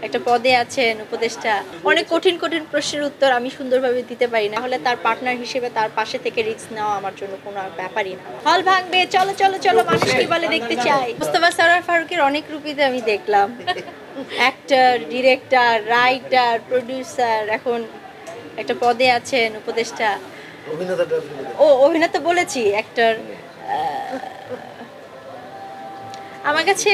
একটা পদে আছেন উপদেষ্টা, অনেক কঠিন কঠিন প্রশ্নের উত্তর আমি সুন্দরভাবে দিতে পারি না, হলে তার পার্টনার হিসেবে তার পাশে থেকে রিস্ক নেওয়া আমার জন্য কোনো ব্যাপারই না। হল ভাঙবে, চলো চলো চলো, মানুষ কি বলে দেখতে চাই। মোস্তফা সরোয়ার ফারুকের অনেক রূপীতে আমি দেখলাম, অ্যাক্টর, ডিরেক্টর, রাইটার, প্রডিউসার, এখন একটা পদে আছেন উপদেষ্টা। ও অভিনেতা বলেছি, অ্যাক্টর। আমার কাছে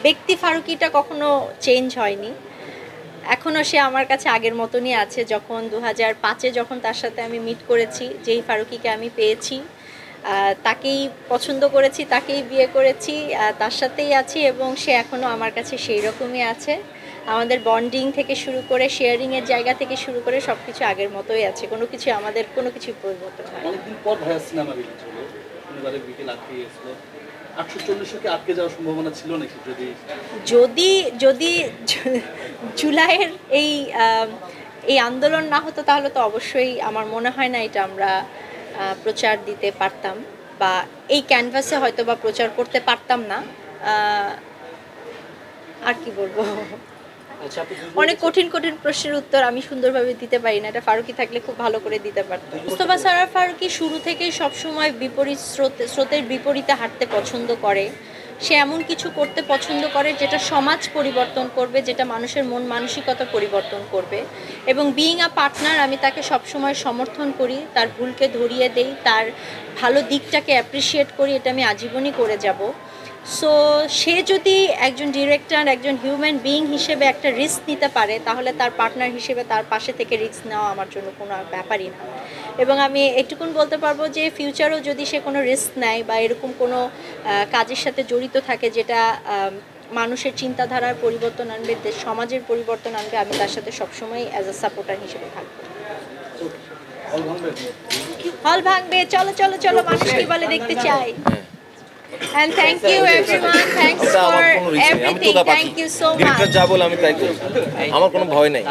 ব্যক্তি ফারুকিটা কখনো চেঞ্জ হয়নি, এখনও সে আমার কাছে আগের মতনই আছে। যখন 2005-এ যখন তার সাথে আমি মিট করেছি, যেই ফারুকিকে আমি পেয়েছি তাকেই পছন্দ করেছি, তাকেই বিয়ে করেছি, তার সাথেই আছি এবং সে এখনও আমার কাছে সেই রকমই আছে। আমাদের বন্ডিং থেকে শুরু করে শেয়ারিংয়ের জায়গা থেকে শুরু করে সব কিছু আগের মতোই আছে, কোনো কিছু আমাদের কোনো কিছু পরিবর্তন হয়। অনেকদিন পর ভাইয়া সিনেমা রিলিজ হলো, শনিবারে বিকেল আটকে গেছিল, 840-কে আটকে যাওয়ার সম্ভাবনা ছিল নাকি? যদি যদি জুলাইয়ের এই আন্দোলন না হতো তাহলে তো অবশ্যই আমার মনে হয় না এটা আমরা প্রচার দিতে পারতাম, বা এই ক্যানভাসে হয়তো বা প্রচার করতে পারতাম না। আর কি বলবো, অনেক কঠিন কঠিন প্রশ্নের উত্তর আমি সুন্দরভাবে দিতে পারি না, এটা ফারুকি থাকলে খুব ভালো করে দিতে পারতাম। মোস্তফা সরোয়ার ফারুকি শুরু থেকেই সবসময় বিপরীত স্রোতের বিপরীতে হাঁটতে পছন্দ করে। সে এমন কিছু করতে পছন্দ করে যেটা সমাজ পরিবর্তন করবে, যেটা মানুষের মন মানসিকতা পরিবর্তন করবে। এবং বিইং আ পার্টনার আমি তাকে সবসময় সমর্থন করি, তার ভুলকে ধরিয়ে দেই, তার ভালো দিকটাকে অ্যাপ্রিসিয়েট করি, এটা আমি আজীবনই করে যাব। সো সে যদি একজন ডিরেক্টর, একজন হিউম্যান বিইং হিসেবে একটা রিস্ক নিতে পারে, তাহলে তার পার্টনার হিসেবে তার পাশে থেকে রিস্ক নেওয়া আমার জন্য কোনো ব্যাপারই না। এবং আমি একটুকুন বলতে পারবো যে ফিউচারেও যদি সে কোনো রিস্ক নেয় বা এরকম কোনো কাজের সাথে জড়িত থাকে যেটা মানুষের চিন্তাধারার পরিবর্তন আনবে, সমাজের পরিবর্তন আনবে, আমি তার সাথে সবসময় অ্যাজ আ সাপোর্টার হিসেবে থাকবো। হল ভাঙবে, চলো চলো চলো, মানুষ কি বলে দেখতে চাই। And thank you everyone, thanks for everything, thank you so much. যা বলে আমি তাই করি, আমার কোনো ভয় নাই।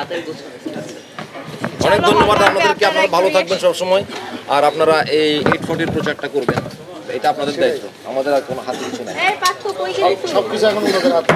অনেক ধন্যবাদ আপনাদেরকে, আপনারা ভালো থাকবেন সব সময়, আর আপনারা এই 840 প্রচারটা করবেন, এটা আপনাদের দায়িত্ব, আমাদের আর কোনো হাতে কিছু নাই। সব কিছু এখন ওদের হাতে।